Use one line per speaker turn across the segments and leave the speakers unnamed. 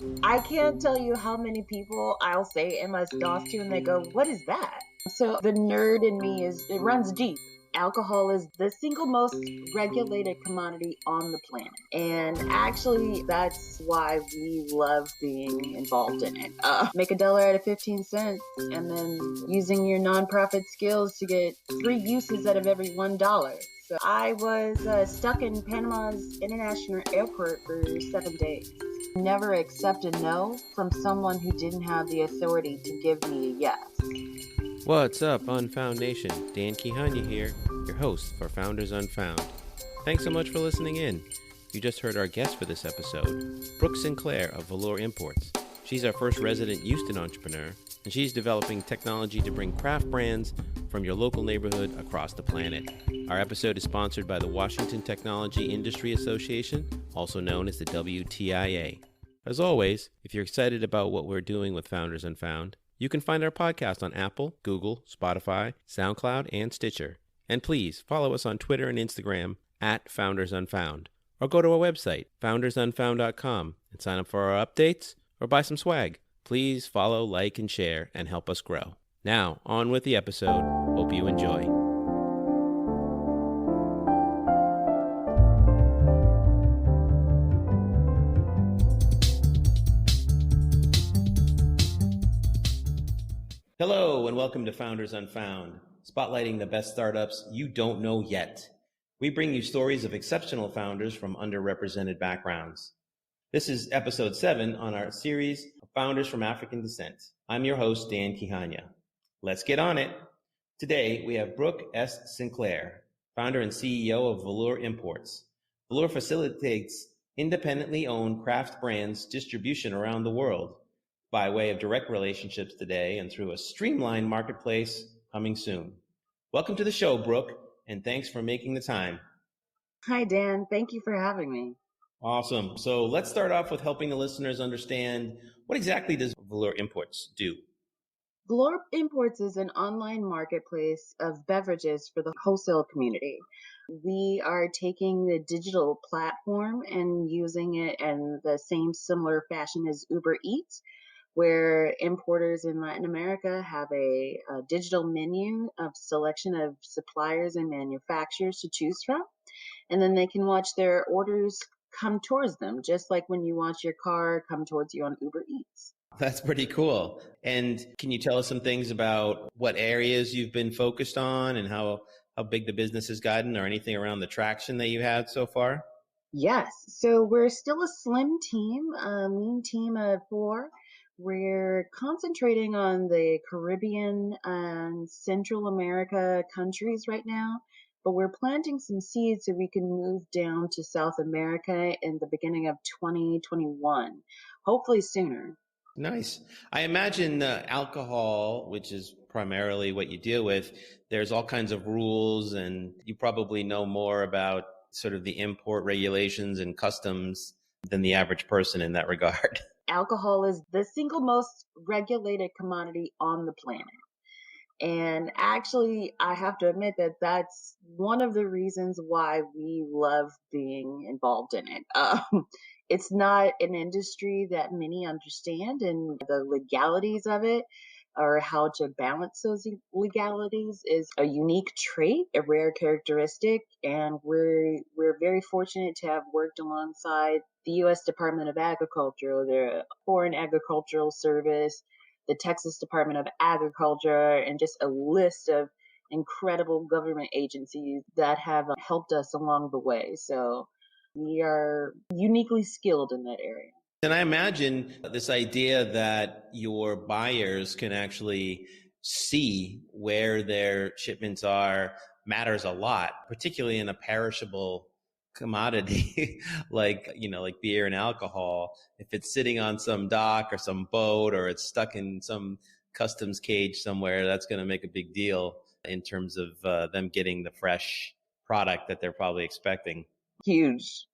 I can't tell you how mmany people I'll say MS DOS to and they go, "What is that?" So the nerd in me it runs deep. Alcohol is the single most regulated commodity on the planet. And actually, that's why we love being involved in it. Make $1 out of 15 cents and then using your nonprofit skills to get 3 uses out of every $1. So I was stuck in Panama's international airport for 7 days. Never accept a no from someone who didn't have the authority to give me a yes.
What's up, Unfound Nation? Dan Kihanya here, your host for Founders Unfound. Thanks so much for listening in. You just heard our guest for this episode, Brooke Sinclair of Velour Imports. She's our first resident Houston entrepreneur, and she's developing technology to bring craft brands from your local neighborhood across the planet. Our episode is sponsored by the Washington Technology Industry Association, also known as the WTIA. As always, if you're excited about what we're doing with Founders Unfound, you can find our podcast on Apple, Google, Spotify, SoundCloud, and Stitcher. And please follow us on Twitter and Instagram at Founders Unfound, or go to our website, foundersunfound.com, and sign up for our updates or buy some swag. Please follow, like, and share, and help us grow. Now, on with the episode. Hope you enjoy. Hello, and welcome to Founders Unfound, spotlighting the best startups you don't know yet. We bring you stories of exceptional founders from underrepresented backgrounds. This is episode 7 on our series of Founders from African Descent. I'm your host, Dan Kihanya. Let's get on it. Today, we have Brooke S. Sinclair, founder and CEO of Velour Imports. Velour facilitates independently owned craft brands distribution around the world by way of direct relationships today and through a streamlined marketplace coming soon. Welcome to the show, Brooke, and thanks for making the time.
Hi, Dan. Thank you for having me.
Awesome. So let's start off with helping the listeners understand what exactly does Velour Imports do?
Velour Imports is an online marketplace of beverages for the wholesale community. We are taking the digital platform and using it in the same similar fashion as Uber Eats, where importers in Latin America have a digital menu of selection of suppliers and manufacturers to choose from. And then they can watch their orders come towards them, just like when you watch your car come towards you on Uber Eats.
That's pretty cool. And can you tell us some things about what areas you've been focused on and how big the business has gotten, or anything around the traction that you had so far?
Yes. So we're still a slim team, a lean team of 4. We're concentrating on the Caribbean and Central America countries right now, but we're planting some seeds so we can move down to South America in the beginning of 2021, hopefully sooner.
Nice. I imagine alcohol, which is primarily what you deal with, there's all kinds of rules, and you probably know more about sort of the import regulations and customs than the average person in that regard.
Alcohol is the single most regulated commodity on the planet. And actually, I have to admit that that's one of the reasons why we love being involved in it. It's not an industry that many understand, and the legalities of it or how to balance those legalities is a unique trait, a rare characteristic, and we're very fortunate to have worked alongside the U.S. Department of Agriculture, the Foreign Agricultural Service, the Texas Department of Agriculture, and just a list of incredible government agencies that have helped us along the way. So we are uniquely skilled in that area.
And I imagine this idea that your buyers can actually see where their shipments are matters a lot, particularly in a perishable commodity like beer and alcohol. If it's sitting on some dock or some boat, or it's stuck in some customs cage somewhere, that's going to make a big deal in terms of them getting the fresh product that they're probably expecting.
Huge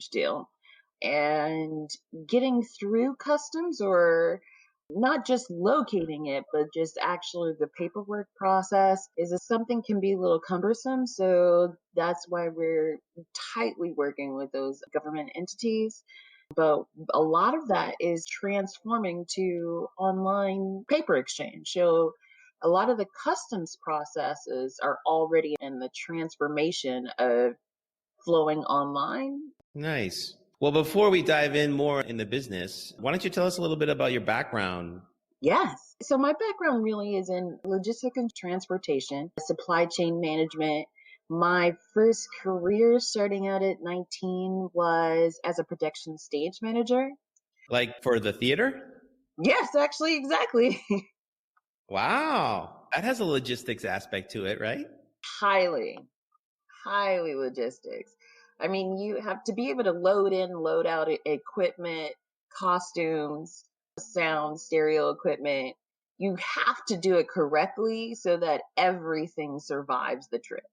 deal. And getting through customs, or not just locating it, but just actually the paperwork process something can be a little cumbersome. So that's why we're tightly working with those government entities. But a lot of that is transforming to online paper exchange. So a lot of the customs processes are already in the transformation of flowing online.
Nice. Well, before we dive in more in the business, why don't you tell us a little bit about your background?
Yes. So my background really is in logistics and transportation, supply chain management. My first career starting out at 19 was as a production stage manager.
Like for the theater?
Yes, actually, exactly.
Wow. That has a logistics aspect to it, right?
highly, highly logistics. I mean, you have to be able to load in, load out equipment, costumes, sound, stereo equipment. You have to do it correctly so that everything survives the trip.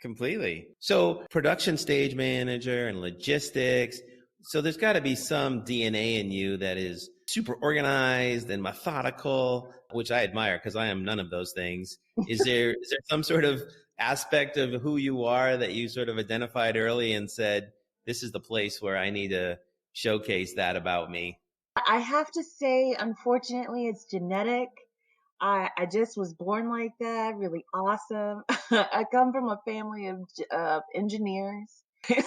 Completely. So, production stage manager and logistics. So, there's got to be some DNA in you that is super organized and methodical, which I admire because I am none of those things. Is there some sort of aspect of who you are that you sort of identified early and said, this is the place where I need to showcase that about me?
I have to say, unfortunately, it's genetic. I just was born like that, really awesome. I come from a family of engineers.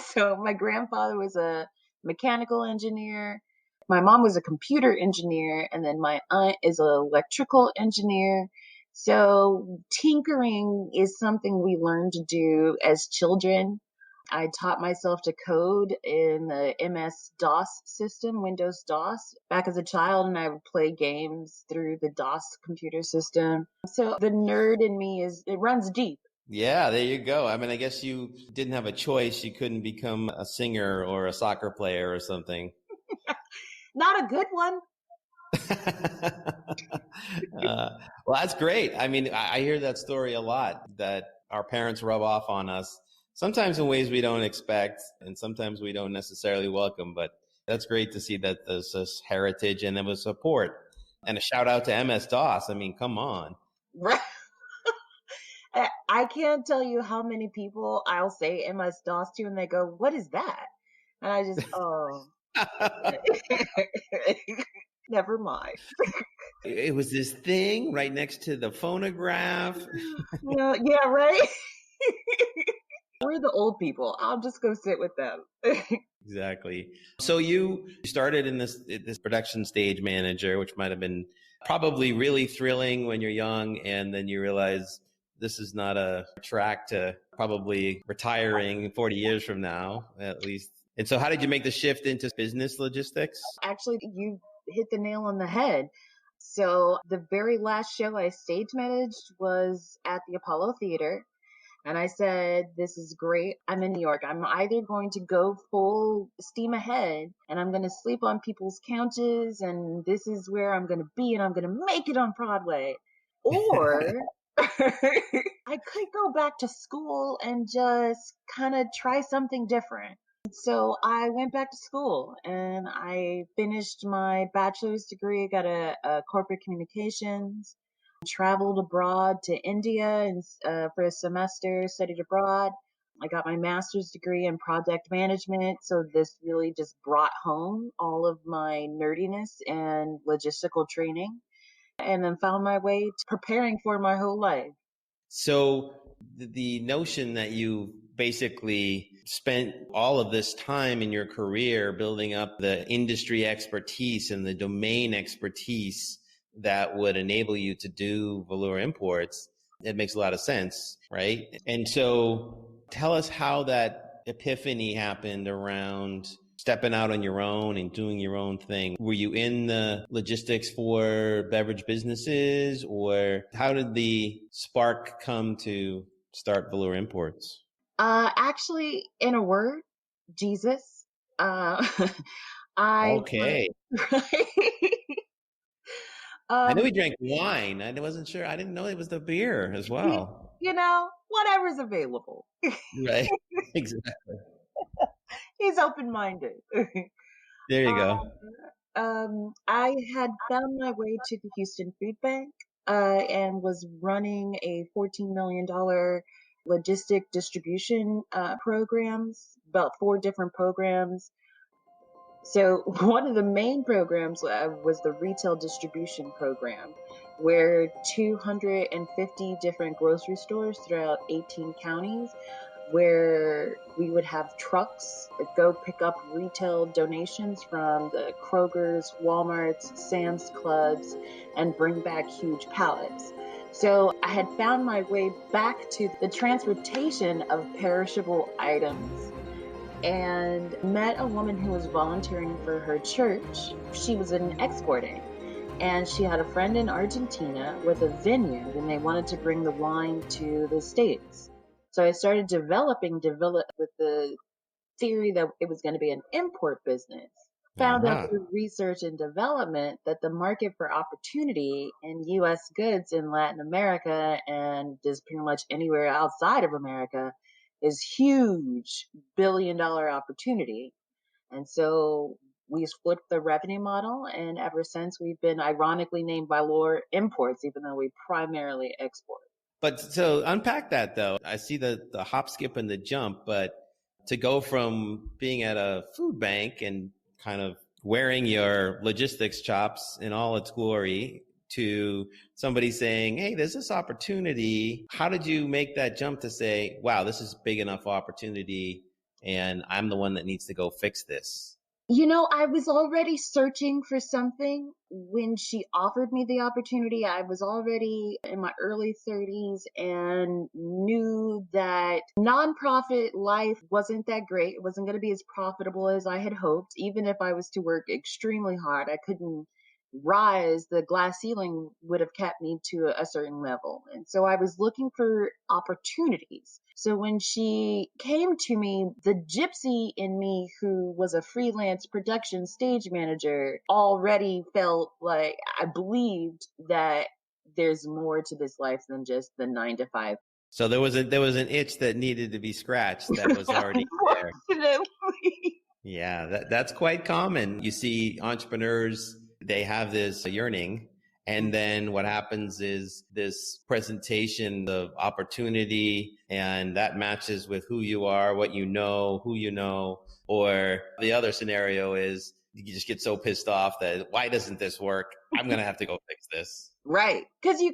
So my grandfather was a mechanical engineer. My mom was a computer engineer, and then my aunt is an electrical engineer. So tinkering is something we learned to do as children. I taught myself to code in the MS-DOS system, Windows DOS, back as a child, and I would play games through the DOS computer system. So the nerd in me it runs deep.
Yeah, there you go. I mean, I guess you didn't have a choice. You couldn't become a singer or a soccer player or something.
Not a good one.
Well, that's great. I mean, I hear that story a lot, that our parents rub off on us, sometimes in ways we don't expect, and sometimes we don't necessarily welcome. But that's great to see that there's this heritage and there was support. And a shout out to MS-DOS. I mean, come on.
Right. I can't tell you how many people I'll say MS-DOS to, and they go, "What is that?" And I just, oh, never mind.
It was this thing right next to the phonograph.
Yeah, right? We're the old people. I'll just go sit with them.
Exactly. So you started in this production stage manager, which might have been probably really thrilling when you're young, and then you realize this is not a track to probably retiring 40 years from now, at least. And so how did you make the shift into business logistics?
Actually, you hit the nail on the head. So the very last show I stage managed was at the Apollo Theater. And I said, this is great. I'm in New York. I'm either going to go full steam ahead and I'm going to sleep on people's couches and this is where I'm going to be and I'm going to make it on Broadway. Or I could go back to school and just kind of try something different. So I went back to school and I finished my bachelor's degree, got a corporate communications, traveled abroad to India and for a semester, studied abroad. I got my master's degree in project management. So this really just brought home all of my nerdiness and logistical training and then found my way to preparing for my whole life.
So the notion that you basically spent all of this time in your career building up the industry expertise and the domain expertise that would enable you to do Velour Imports, it makes a lot of sense, right? And so tell us how that epiphany happened around stepping out on your own and doing your own thing. Were you in the logistics for beverage businesses, or how did the spark come to start Velour Imports?
Actually, in a word, Jesus. Uh, I
Okay. I knew
um,
he drank wine. I wasn't sure. I didn't know it was the beer as well.
whatever's available.
Right. Exactly.
He's open-minded.
There you go.
I had found my way to the Houston Food Bank and was running a $14 million distribution programs, about 4 different programs. So one of the main programs was the retail distribution program, where 250 different grocery stores throughout 18 counties, where we would have trucks that go pick up retail donations from the Kroger's, Walmart's, Sam's Clubs, and bring back huge pallets. So I had found my way back to the transportation of perishable items and met a woman who was volunteering for her church. She was exporting, and she had a friend in Argentina with a vineyard, and they wanted to bring the wine to the States. So I started developing with the theory that it was going to be an import business. Found out
Uh-huh.
through research and development that the market for opportunity in US goods in Latin America and just pretty much anywhere outside of America is huge, $1 billion opportunity. And so we flipped the revenue model, and ever since we've been ironically named Velour Imports, even though we primarily export.
But so unpack that though. I see the hop, skip, and the jump, but to go from being at a food bank and kind of wearing your logistics chops in all its glory to somebody saying, hey, there's this opportunity. How did you make that jump to say, wow, this is a big enough opportunity and I'm the one that needs to go fix this?
I was already searching for something when she offered me the opportunity. I was already in my early 30s and knew that nonprofit life wasn't that great. It wasn't going to be as profitable as I had hoped. Even if I was to work extremely hard, I couldn't rise. The glass ceiling would have kept me to a certain level. And so I was looking for opportunities. So when she came to me, the gypsy in me, who was a freelance production stage manager, already felt like I believed that there's more to this life than just the 9 to 5.
So there was an itch that needed to be scratched that was already there.
Unfortunately.
Yeah, that's quite common. You see entrepreneurs, they have this yearning, and then what happens is this presentation of opportunity, and that matches with who you are, what you know, who you know. Or the other scenario is you just get so pissed off that why doesn't this work? I'm going to have to go fix this.
Right. Because you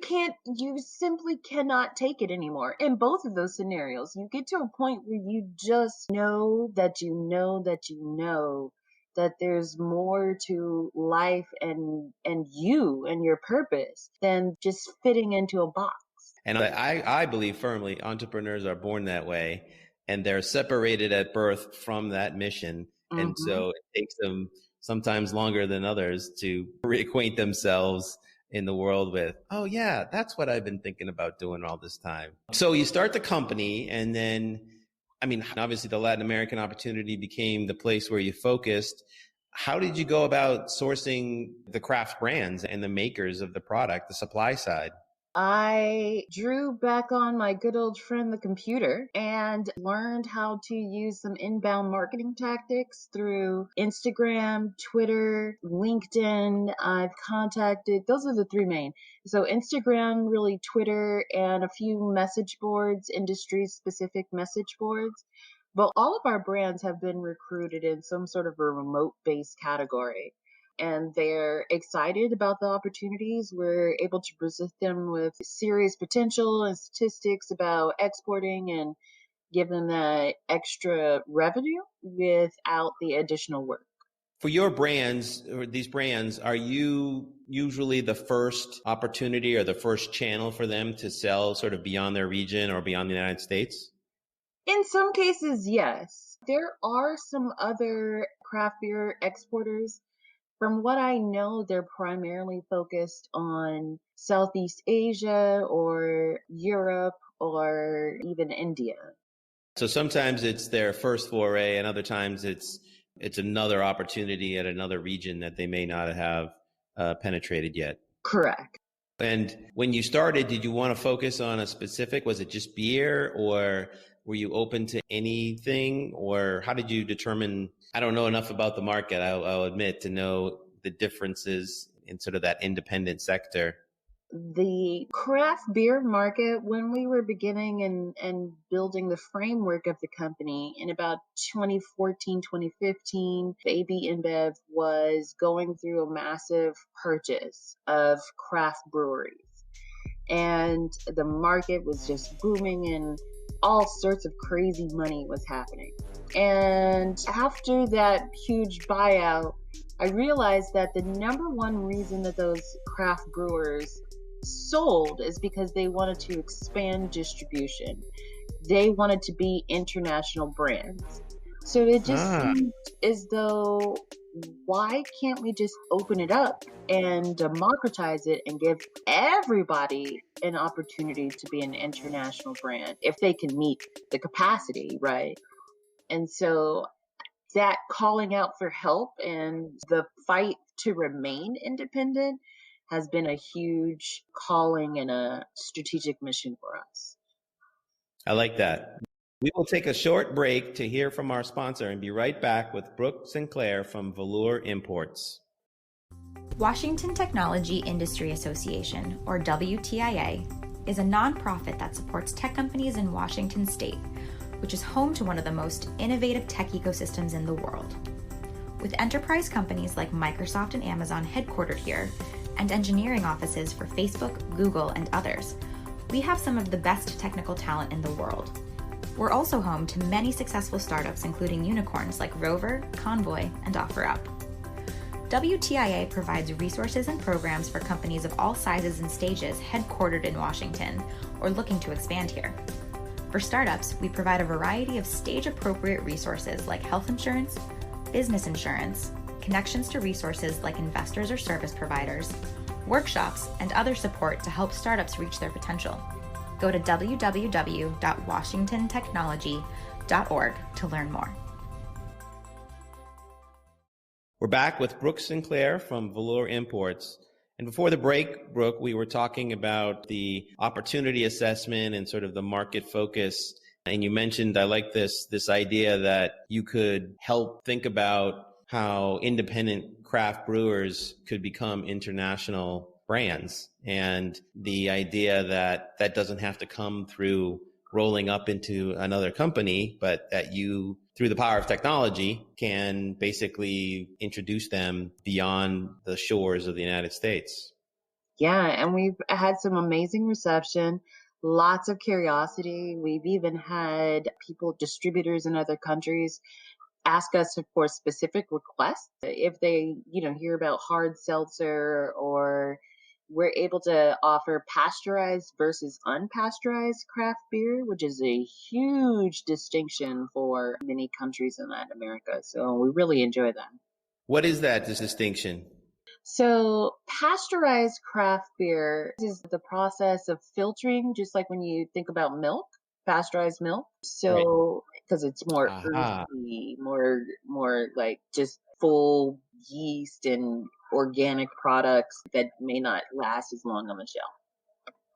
simply cannot take it anymore. In both of those scenarios, you get to a point where you just know that you know that you know that there's more to life and you and your purpose than just fitting into a box.
And I believe firmly entrepreneurs are born that way, and they're separated at birth from that mission. And
Mm-hmm.
so it takes them sometimes longer than others to reacquaint themselves in the world with, oh yeah, that's what I've been thinking about doing all this time. So you start the company, and then, I mean, obviously the Latin American opportunity became the place where you focused. How did you go about sourcing the craft brands and the makers of the product, the supply side?
I drew back on my good old friend, the computer, and learned how to use some inbound marketing tactics through Instagram, Twitter, LinkedIn. I've contacted, those are the three main. So Instagram, really Twitter, and a few message boards, industry specific message boards. But all of our brands have been recruited in some sort of a remote based category, and they're excited about the opportunities. We're able to present them with serious potential and statistics about exporting and give them that extra revenue without the additional work.
For your brands, or these brands, are you usually the first opportunity or the first channel for them to sell sort of beyond their region or beyond the United States?
In some cases, yes. There are some other craft beer exporters. From what I know, they're primarily focused on Southeast Asia or Europe or even India.
So sometimes it's their first foray, and other times it's another opportunity at another region that they may not have penetrated yet.
Correct.
And when you started, did you want to focus on a specific? Was it just beer, or were you open to anything, or how did you determine? I don't know enough about the market, I'll admit, to know the differences in sort of that independent sector.
The craft beer market, when we were beginning and building the framework of the company in about 2014, 2015, AB InBev was going through a massive purchase of craft breweries. And the market was just booming and all sorts of crazy money was happening. And after that huge buyout, I realized that the number one reason that those craft brewers sold is because they wanted to expand distribution. They wanted to be international brands. So it just seemed as though, why can't we just open it up and democratize it and give everybody an opportunity to be an international brand if they can meet the capacity, right? And so that calling out for help and the fight to remain independent has been a huge calling and a strategic mission for us.
I like that. We will take a short break to hear from our sponsor and be right back with Brooke Sinclair from Velour Imports.
Washington Technology Industry Association, or WTIA, is a nonprofit that supports tech companies in Washington state, which is home to one of the most innovative tech ecosystems in the world. With enterprise companies like Microsoft and Amazon headquartered here, and engineering offices for Facebook, Google, and others, we have some of the best technical talent in the world. We're also home to many successful startups, including unicorns like Rover, Convoy, and OfferUp. WTIA provides resources and programs for companies of all sizes and stages headquartered in Washington or looking to expand here. For startups, we provide a variety of stage-appropriate resources like health insurance, business insurance, connections to resources like investors or service providers, workshops, and other support to help startups reach their potential. Go to www.washingtontechnology.org to learn more.
We're back with Brooke Sinclair from Velour Imports. And before the break, Brooke, we were talking about the opportunity assessment and sort of the market focus. And you mentioned, I like this idea that you could help think about how independent craft brewers could become international brands. And the idea that that doesn't have to come through rolling up into another company, but that you, through the power of technology, can basically introduce them beyond the shores of the United States.
Yeah, and we've had some amazing reception, lots of curiosity. We've even had people, distributors in other countries, ask us for specific requests. If they, hear about hard seltzer, or we're able to offer pasteurized versus unpasteurized craft beer, which is a huge distinction for many countries in Latin America. So we really enjoy that.
What is that distinction?
So pasteurized craft beer is the process of filtering, just like when you think about milk, pasteurized milk. So because it's more earthy, more like just full yeast and organic products that may not last as long on the shelf.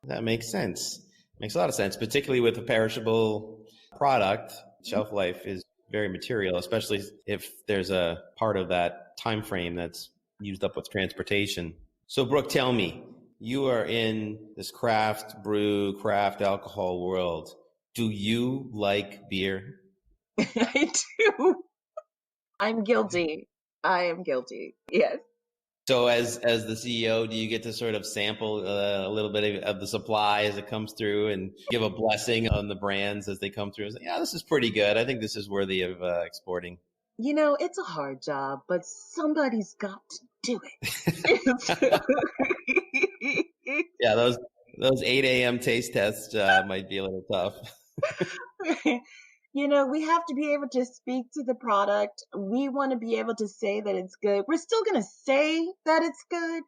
That makes sense. Makes a lot of sense, particularly with a perishable product. Shelf life is very material, especially if there's a part of that time frame that's used up with transportation. So Brooke, tell me, you are in this craft brew, craft alcohol world. Do you like beer?
I do. I'm guilty. I am guilty. Yes.
So as the CEO, do you get to sort of sample a little bit of the supply as it comes through and give a blessing on the brands as they come through? Say, yeah, this is pretty good. I think this is worthy of exporting.
It's a hard job, but somebody's got to do it.
Yeah, those 8 a.m. taste tests might be a little tough.
We have to be able to speak to the product. We want to be able to say that it's good. We're still going to say that it's good,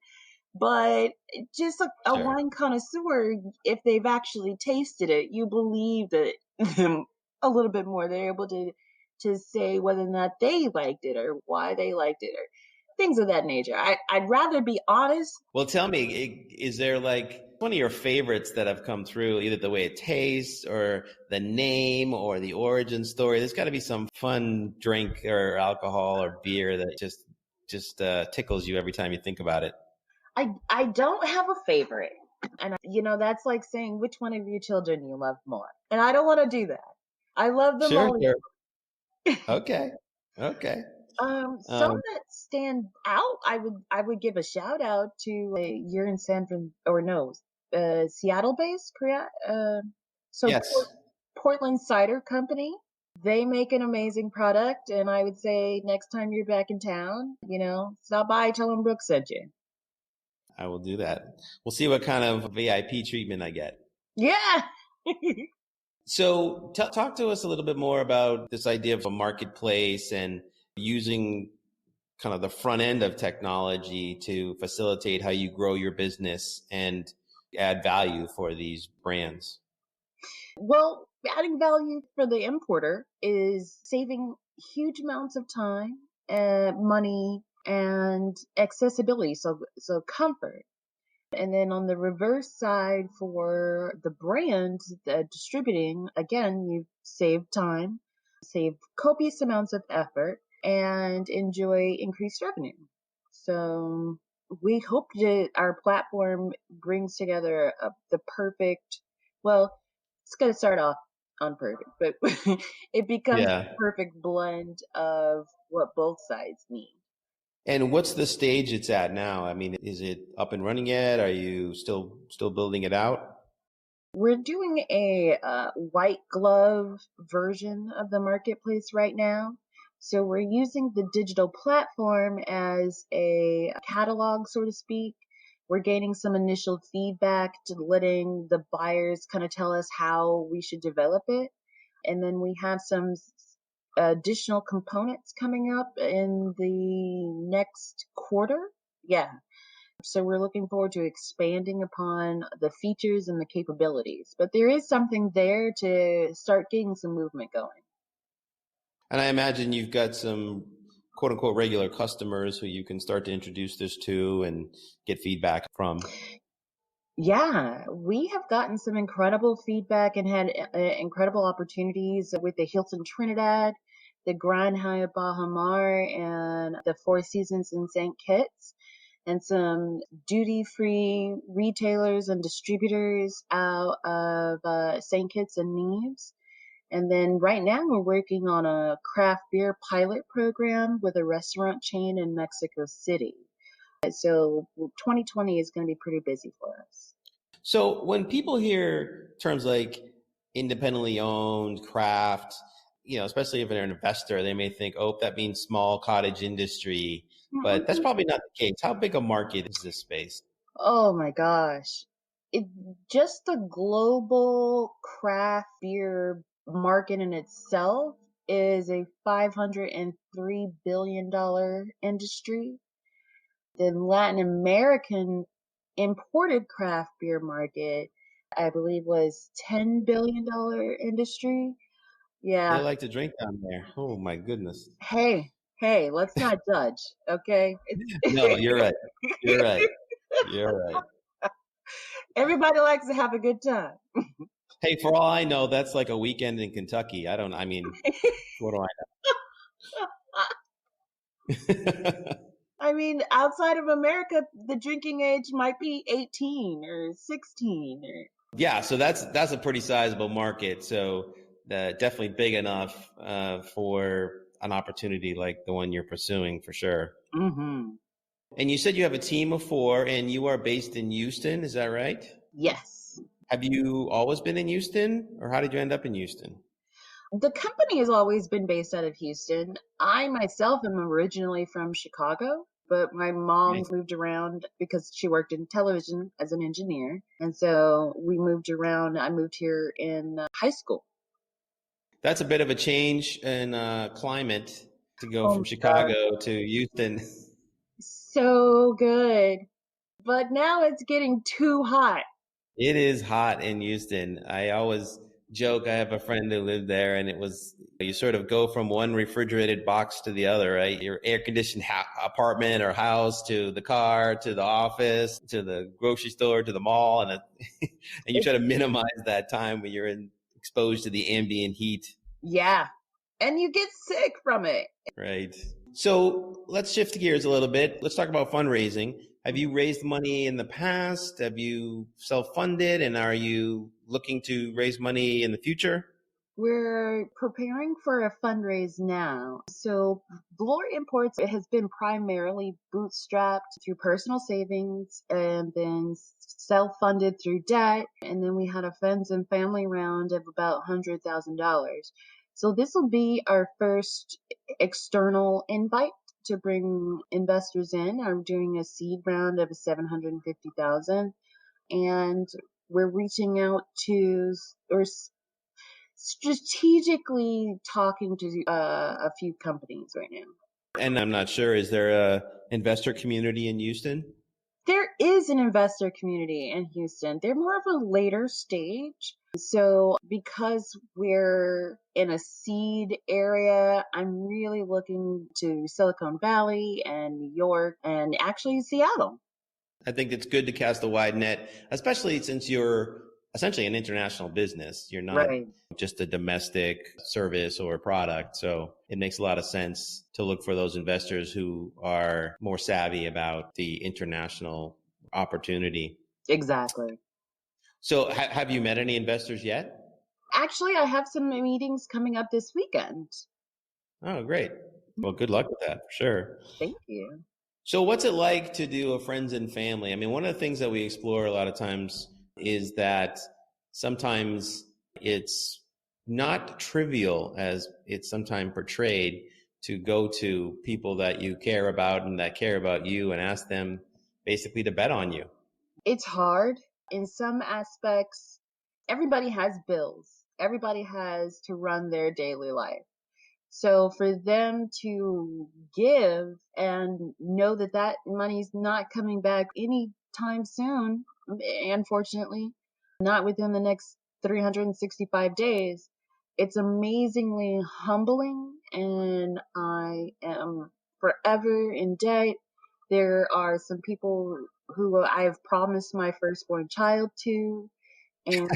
but just a wine connoisseur, if they've actually tasted it, you believe that a little bit more. They're able to say whether or not they liked it or why they liked it or things of that nature. I'd rather be honest.
Well, tell me, is there like one of your favorites that have come through, either the way it tastes or the name or the origin story? There's got to be some fun drink or alcohol or beer that just tickles you every time you think about it.
I don't have a favorite. And, that's like saying, which one of your children you love more? And I don't want to do that. I love them
Sure,
all.
sure. Okay. Okay.
Some that stand out, I would give a shout out to, you're in Seattle based, correct? So
Yes.
Portland Cider Company. They make an amazing product, and I would say next time you're back in town, stop by, tell them Brooke sent you.
I will do that. We'll see what kind of VIP treatment I get.
Yeah.
So talk to us a little bit more about this idea of a marketplace and using kind of the front end of technology to facilitate how you grow your business and add value for these brands.
Well, adding value for the importer is saving huge amounts of time, money, and accessibility. So comfort. And then on the reverse side for the brand distributing, again, you save time, save copious amounts of effort, and enjoy increased revenue. So we hope that our platform brings together the perfect, well, it's going to start off unperfect, but it becomes the perfect blend of what both sides need.
And what's the stage it's at now? I mean, is it up and running yet? Are you still building it out?
We're doing a white glove version of the marketplace right now. So we're using the digital platform as a catalog, so to speak. We're gaining some initial feedback to letting the buyers kind of tell us how we should develop it. And then we have some additional components coming up in the next quarter. Yeah. So we're looking forward to expanding upon the features and the capabilities. But there is something there to start getting some movement going.
And I imagine you've got some quote unquote regular customers who you can start to introduce this to and get feedback from.
Yeah, we have gotten some incredible feedback and had incredible opportunities with the Hilton Trinidad, the Grand Hyatt Baha Mar, and the Four Seasons in St. Kitts, and some duty-free retailers and distributors out of St. Kitts and Neves. And then right now we're working on a craft beer pilot program with a restaurant chain in Mexico City. So 2020 is going to be pretty busy for us.
So when people hear terms like independently owned, craft, especially if they're an investor, they may think, oh, that means small cottage industry. But that's probably not the case. How big a market is this space?
Oh my gosh. Just the global craft beer market in itself is a $503 billion industry. The Latin American imported craft beer market, I believe, was $10 billion industry. Yeah.
They like to drink down there. Oh my goodness.
Hey, let's not judge, okay?
No, you're right. You're right. You're right.
Everybody likes to have a good time.
Hey, for all I know, that's like a weekend in Kentucky. What do I know?
I mean, outside of America, the drinking age might be 18 or 16.
Yeah, so that's a pretty sizable market. So definitely big enough for an opportunity like the one you're pursuing, for sure.
Mm-hmm.
And you said you have a team of 4 and you are based in Houston. Is that right?
Yes.
Have you always been in Houston, or how did you end up in Houston?
The company has always been based out of Houston. I myself am originally from Chicago, but my mom moved around because she worked in television as an engineer. And so we moved around. I moved here in high school.
That's a bit of a change in climate to go from Chicago to Houston.
So good. But now it's getting too hot.
It is hot in Houston. I always joke, I have a friend who lived there, and it was, you sort of go from one refrigerated box to the other, right? Your air-conditioned apartment or house to the car, to the office, to the grocery store, to the mall. And you try to minimize that time when you're exposed to the ambient heat.
Yeah. And you get sick from it.
Right. So let's shift gears a little bit. Let's talk about fundraising. Have you raised money in the past? Have you self-funded? And are you looking to raise money in the future?
We're preparing for a fundraise now. So Velour Imports, it has been primarily bootstrapped through personal savings and then self-funded through debt. And then we had a friends and family round of about $100,000. So this will be our first external invite to bring investors in. I'm doing a seed round of $750,000, and we're reaching out to or strategically talking to a few companies right now.
And I'm not sure, is there a investor community in Houston?
There is an investor community in Houston. They're more of a later stage. So because we're in a seed area, I'm really looking to Silicon Valley and New York and actually Seattle.
I think it's good to cast a wide net, especially since you're essentially an international business. You're not just a domestic service or product. So it makes a lot of sense to look for those investors who are more savvy about the international opportunity.
Exactly.
So have you met any investors yet?
Actually, I have some meetings coming up this weekend.
Oh, great. Well, good luck with that for sure.
Thank you.
So what's it like to do a friends and family? I mean, one of the things that we explore a lot of times is that sometimes it's not trivial as it's sometimes portrayed to go to people that you care about and that care about you and ask them basically to bet on you.
It's hard. In some aspects, everybody has bills. Everybody has to run their daily life. So for them to give and know that that money's not coming back anytime soon, unfortunately, not within the next 365 days, it's amazingly humbling, and I am forever in debt. There are some people who I have promised my firstborn child to, and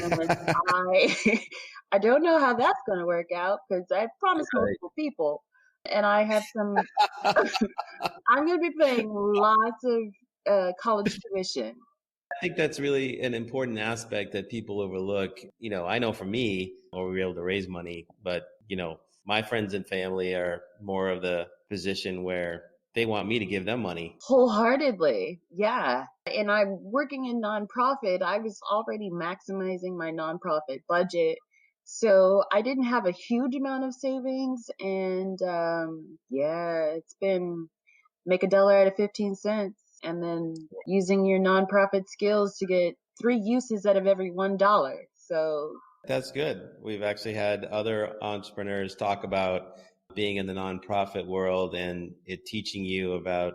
I don't know how that's going to work out because I've promised multiple people, and I have some. I'm going to be paying lots of college tuition.
I think that's really an important aspect that people overlook. You know, I know for me, we were able to raise money, but you know, my friends and family are more of the position where they want me to give them money.
Wholeheartedly. Yeah. And I'm working in nonprofit. I was already maximizing my nonprofit budget. So I didn't have a huge amount of savings. And it's been make $1 out of 15 cents. And then using your nonprofit skills to get 3 uses out of every $1. So
that's good. We've actually had other entrepreneurs talk about being in the nonprofit world and it teaching you about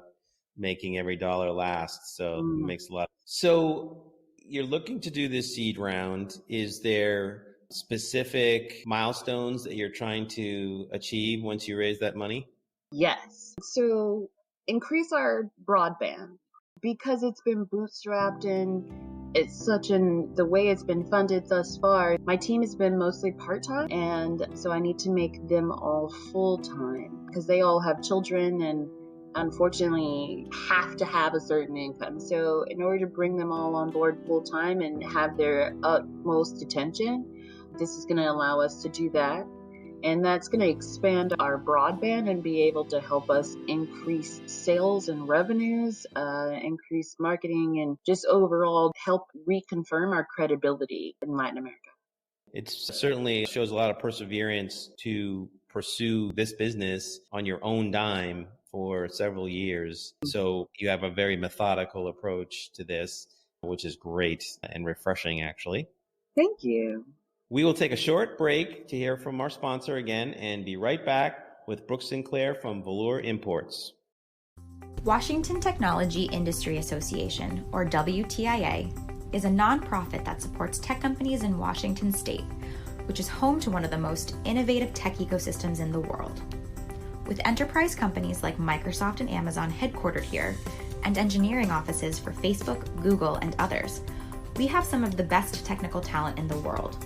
making every dollar last. So it makes a lot. So you're looking to do this seed round. Is there specific milestones that you're trying to achieve once you raise that money?
Yes. So increase our broadband because it's been bootstrapped and it's the way it's been funded thus far. My team has been mostly part-time, and so I need to make them all full-time because they all have children and unfortunately have to have a certain income. So in order to bring them all on board full-time and have their utmost attention, this is going to allow us to do that. And that's going to expand our broadband and be able to help us increase sales and revenues, increase marketing, and just overall help reconfirm our credibility in Latin America.
It certainly shows a lot of perseverance to pursue this business on your own dime for several years. So you have a very methodical approach to this, which is great and refreshing, actually.
Thank you.
We will take a short break to hear from our sponsor again and be right back with Brooke Sinclair from Velour Imports.
Washington Technology Industry Association, or WTIA, is a nonprofit that supports tech companies in Washington state, which is home to one of the most innovative tech ecosystems in the world. With enterprise companies like Microsoft and Amazon headquartered here, and engineering offices for Facebook, Google, and others, we have some of the best technical talent in the world.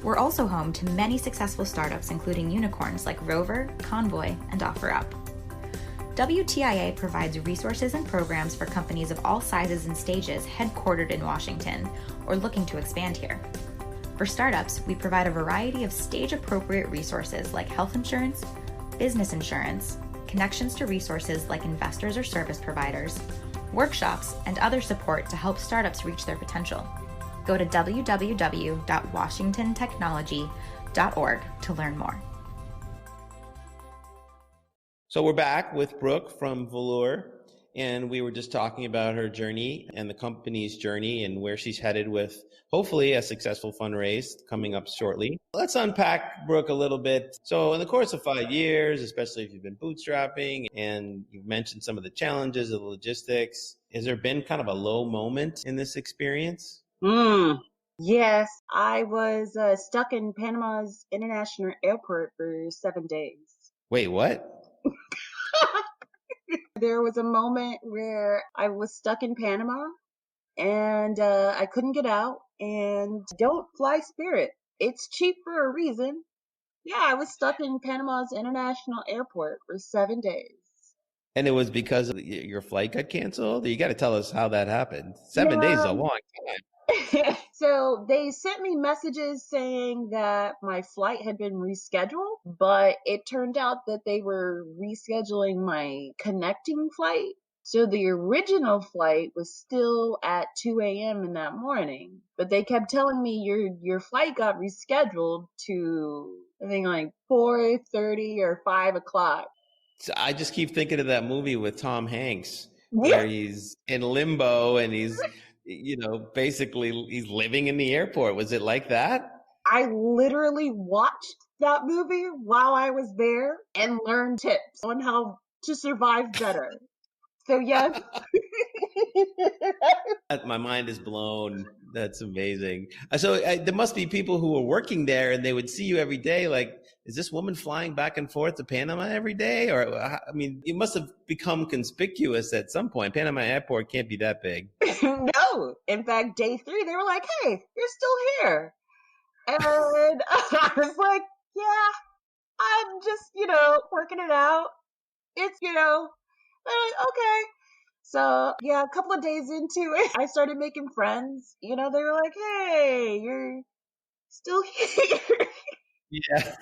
We're also home to many successful startups, including unicorns like Rover, Convoy, and OfferUp. WTIA provides resources and programs for companies of all sizes and stages headquartered in Washington or looking to expand here. For startups, we provide a variety of stage-appropriate resources like health insurance, business insurance, connections to resources like investors or service providers, workshops, and other support to help startups reach their potential. Go to www.washingtontechnology.org to learn more.
So we're back with Brooke from Velour, and we were just talking about her journey and the company's journey and where she's headed with hopefully a successful fundraise coming up shortly. Let's unpack Brooke a little bit. So in the course of 5 years, especially if you've been bootstrapping and you've mentioned some of the challenges of the logistics, has there been kind of a low moment in this experience?
Yes, I was stuck in Panama's International Airport for 7 days.
Wait, what?
There was a moment where I was stuck in Panama and I couldn't get out. And don't fly Spirit. It's cheap for a reason. Yeah, I was stuck in Panama's International Airport for 7 days.
And it was because of your flight got canceled? You got to tell us how that happened. 7 days is a long time.
So they sent me messages saying that my flight had been rescheduled, but it turned out that they were rescheduling my connecting flight. So the original flight was still at 2 a.m. in that morning, but they kept telling me your flight got rescheduled to, I think, like 4:30 or 5 o'clock.
So I just keep thinking of that movie with Tom Hanks where he's in limbo and he's, basically he's living in the airport. Was it like that?
I literally watched that movie while I was there and learned tips on how to survive better. So yes.
My mind is blown. That's amazing. So there must be people who were working there and they would see you every day. Like, is this woman flying back and forth to Panama every day? Or, I mean, you must have become conspicuous at some point. Panama Airport can't be that big.
No. In fact, day 3, they were like, hey, you're still here. And I was like, yeah, I'm just, working it out. It's, they're like, okay. So yeah, a couple of days into it, I started making friends. They were like, hey, you're still here.
Yeah.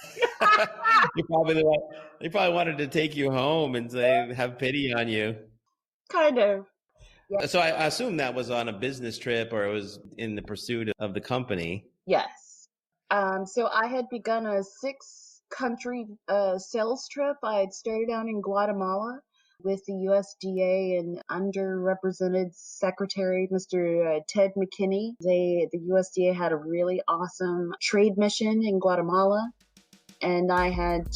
They probably wanted to take you home and say, have pity on you.
Kind of. Yeah.
So I assume that was on a business trip or it was in the pursuit of the company.
Yes. So I had begun a 6-country sales trip. I had started out in Guatemala with the USDA and underrepresented secretary, Mr. Ted McKinney. The USDA had a really awesome trade mission in Guatemala. And I had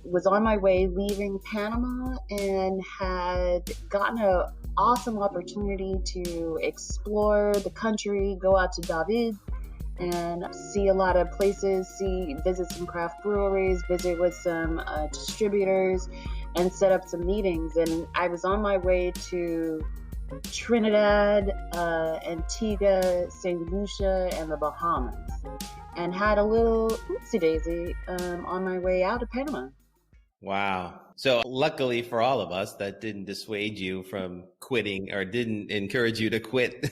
was on my way leaving Panama and had gotten an awesome opportunity to explore the country, go out to David and see a lot of places, visit some craft breweries, visit with some distributors, and set up some meetings. And I was on my way to Trinidad, Antigua, St. Lucia, and the Bahamas, and had a little oopsie-daisy on my way out of Panama.
Wow. So luckily for all of us, that didn't dissuade you from quitting or didn't encourage you to quit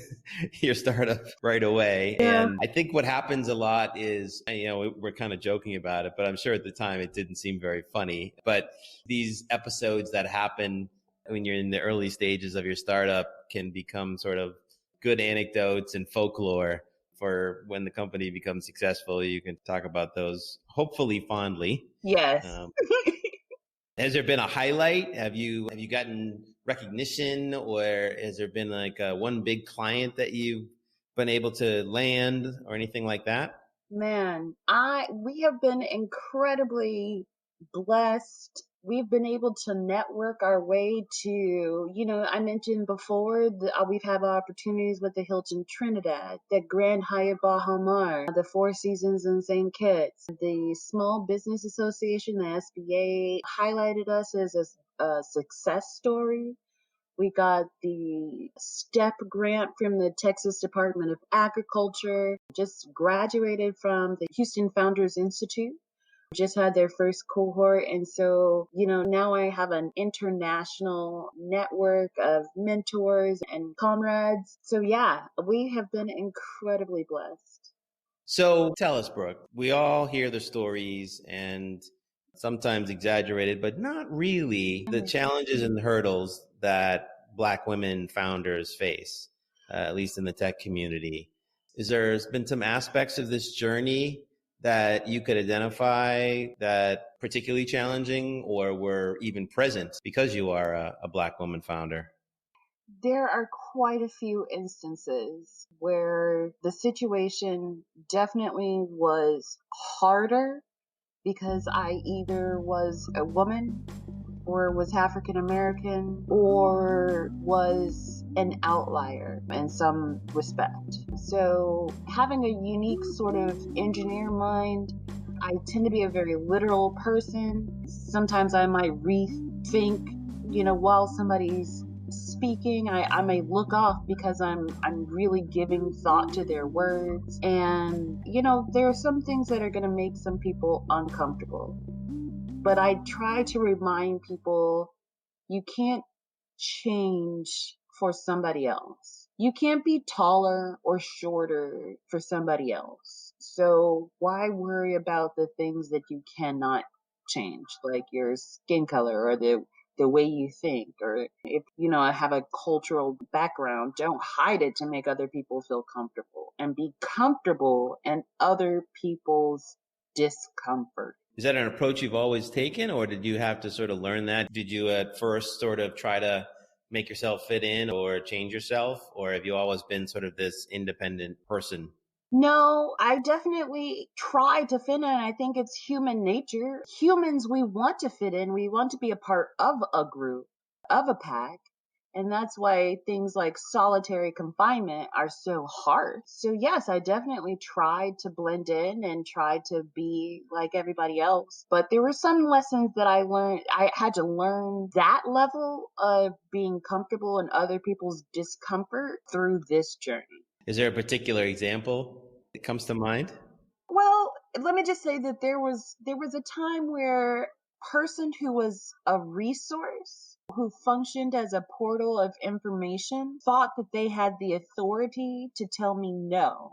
your startup right away.
Yeah.
And I think what happens a lot is, we're kind of joking about it, but I'm sure at the time it didn't seem very funny. But these episodes that happen when you're in the early stages of your startup can become sort of good anecdotes and folklore for when the company becomes successful. You can talk about those hopefully fondly.
Yes.
Has there been a highlight? Have you gotten recognition, or has there been like one big client that you've been able to land or anything like that?
Man, we have been incredibly blessed. We've been able to network our way to, I mentioned before that we've had opportunities with the Hilton Trinidad, the Grand Hyatt Baha Mar, the Four Seasons in St. Kitts. The Small Business Association, the SBA, highlighted us as a success story. We got the STEP grant from the Texas Department of Agriculture, just graduated from the Houston Founders Institute. just had their first cohort. And so, now I have an international network of mentors and comrades. So yeah, we have been incredibly blessed.
So tell us, Brooke, we all hear the stories and sometimes exaggerated, but not really, the challenges and hurdles that Black women founders face, at least in the tech community. Is there been some aspects of this journey that you could identify that particularly challenging or were even present because you are a Black woman founder?
There are quite a few instances where the situation definitely was harder because I either was a woman or was African American or was an outlier in some respect. So having a unique sort of engineer mind, I tend to be a very literal person. Sometimes I might rethink, while somebody's speaking, I may look off because I'm really giving thought to their words. And, there are some things that are going to make some people uncomfortable. But I try to remind people you can't change for somebody else. You can't be taller or shorter for somebody else. So why worry about the things that you cannot change, like your skin color or the way you think, or if I have a cultural background, don't hide it to make other people feel comfortable, and be comfortable in other people's discomfort.
Is that an approach you've always taken, or did you have to sort of learn that? Did you at first sort of try to make yourself fit in or change yourself, or have you always been sort of this independent person?
No, I definitely try to fit in. I think it's human nature. Humans, we want to fit in. We want to be a part of a group, of a pack. And that's why things like solitary confinement are so hard. So yes, I definitely tried to blend in and tried to be like everybody else. But there were some lessons that I learned. I had to learn that level of being comfortable in other people's discomfort through this journey.
Is there a particular example that comes to mind?
Well, let me just say that there was a time where a person who was a resource, who functioned as a portal of information, thought that they had the authority to tell me no,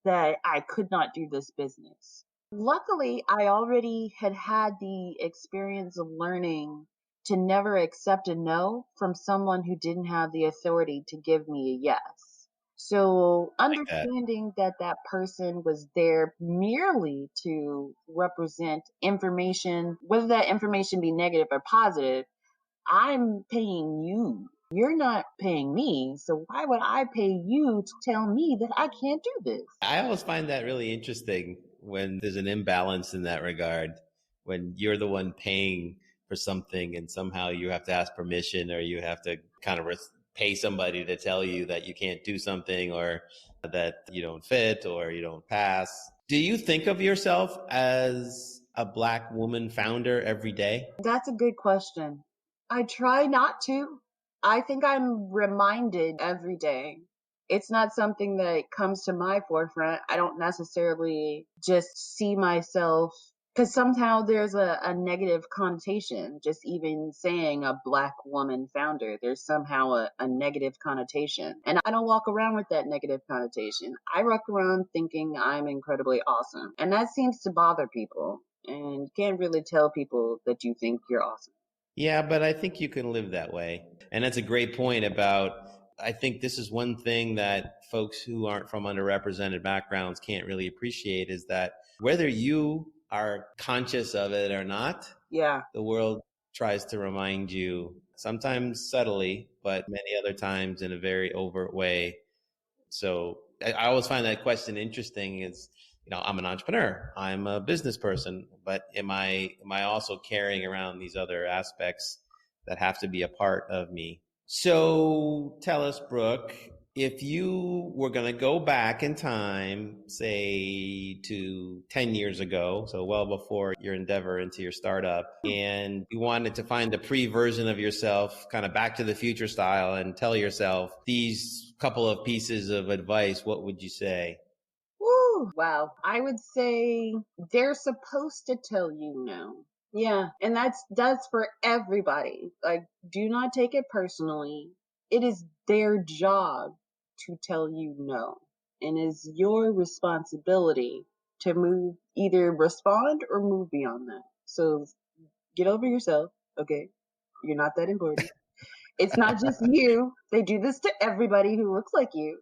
that I could not do this business. Luckily, I already had the experience of learning to never accept a no from someone who didn't have the authority to give me a yes. So understanding that person was there merely to represent information, whether that information be negative or positive, I'm paying you. You're not paying me. So why would I pay you to tell me that I can't do this?
I always find that really interesting when there's an imbalance in that regard, when you're the one paying for something and somehow you have to ask permission, or you have to kind of pay somebody to tell you that you can't do something, or that you don't fit, or you don't pass. Do you think of yourself as a Black woman founder every day?
That's a good question. I try not to. I think I'm reminded every day. It's not something that comes to my forefront. I don't necessarily just see myself, because somehow there's a negative connotation. Just even saying a Black woman founder, there's somehow a negative connotation. And I don't walk around with that negative connotation. I walk around thinking I'm incredibly awesome. And that seems to bother people. And you can't really tell people that you think you're awesome.
Yeah, but I think you can live that way. And that's a great point about, I think this is one thing that folks who aren't from underrepresented backgrounds can't really appreciate, is that whether you are conscious of it or not, the world tries to remind you, sometimes subtly, but many other times in a very overt way. So I always find that question interesting. Is, I'm an entrepreneur, I'm a business person, but am I also carrying around these other aspects that have to be a part of me? So tell us, Brooke, if you were going to go back in time, say to 10 years ago, so well before your endeavor into your startup, and you wanted to find a pre-version of yourself, kind of Back to the Future style, and tell yourself these couple of pieces of advice, what would you say?
Woo! Whew, wow. I would say they're supposed to tell you no. Yeah, and that's for everybody. Like, do not take it personally. It is their job to tell you no, and it's your responsibility to either respond or move beyond that. So get over yourself, okay? You're not that important. It's not just you. They do this to everybody who looks like you.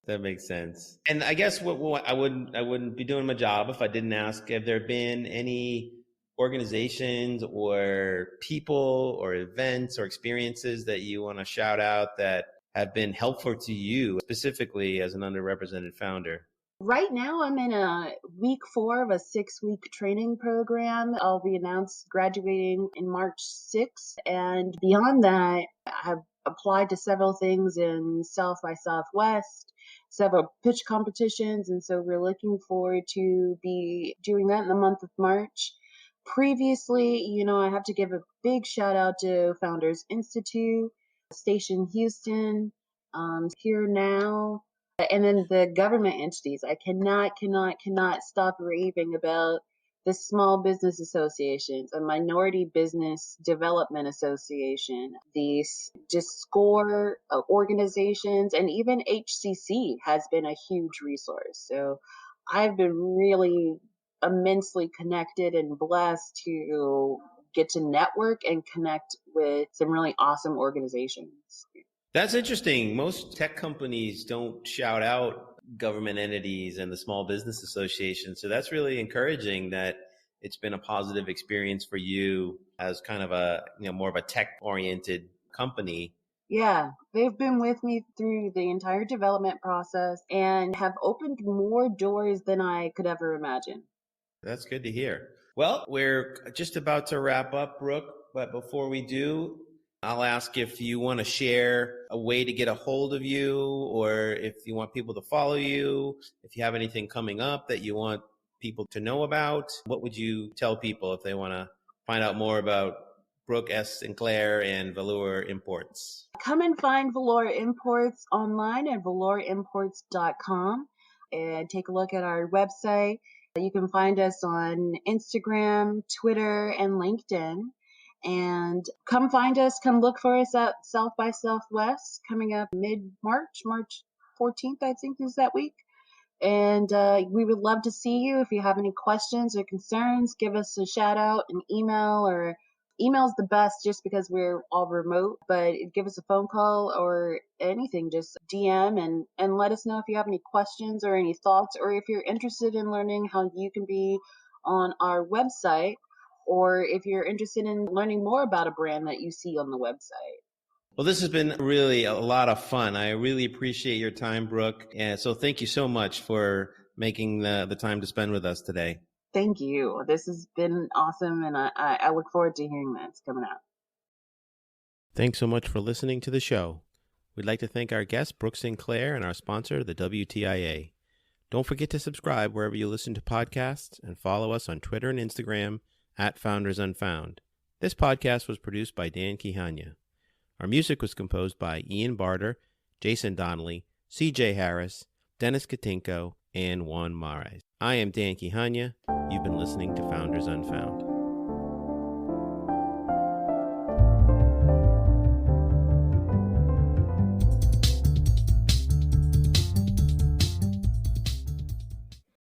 That makes sense. And I guess what I wouldn't be doing my job if I didn't ask, have there been any organizations or people or events or experiences that you want to shout out that have been helpful to you specifically as an underrepresented founder?
Right now, I'm in a week 4 of a 6-week training program. I'll be graduating in March 6th. And beyond that, I have applied to several things in South by Southwest, several pitch competitions. And so we're looking forward to be doing that in the month of March. Previously, I have to give a big shout out to Founders Institute, Station Houston, Here Now, and then the government entities. I cannot stop raving about the Small Business Associations, a Minority Business Development Association, the just SCORE organizations, and even HCC has been a huge resource. So I've been really immensely connected and blessed to get to network and connect with some really awesome organizations.
That's interesting. Most tech companies don't shout out government entities and the Small Business Association. So that's really encouraging that it's been a positive experience for you as kind of a, more of a tech-oriented company.
Yeah, they've been with me through the entire development process and have opened more doors than I could ever imagine.
That's good to hear. Well, we're just about to wrap up, Brooke, but before we do, I'll ask if you want to share a way to get a hold of you, or if you want people to follow you, if you have anything coming up that you want people to know about. What would you tell people if they want to find out more about Brooke S. Sinclair and Velour Imports?
Come and find Velour Imports online at vlourimports.com and take a look at our website. You can find us on Instagram, Twitter, and LinkedIn. And come find us, come look for us at South by Southwest coming up mid-March, March 14th, I think is that week. And we would love to see you. If you have any questions or concerns, give us a shout out, an email, or email's the best just because we're all remote, but give us a phone call or anything, just DM and let us know if you have any questions or any thoughts, or if you're interested in learning how you can be on our website, or if you're interested in learning more about a brand that you see on the website.
Well, this has been really a lot of fun. I really appreciate your time, Brooke. And so thank you so much for making the time to spend with us today.
Thank you. This has been awesome, and I look forward to hearing that. It's coming out.
Thanks so much for listening to the show. We'd like to thank our guest, Brooke Sinclair, and our sponsor, the WTIA. Don't forget to subscribe wherever you listen to podcasts, and follow us on Twitter and Instagram at foundersunfound. This podcast was produced by Dan Quijana. Our music was composed by Ian Barter, Jason Donnelly, CJ Harris, Dennis Katinko, and Juan Mares. I am Dan Quijana. You've been listening to Founders Unfound.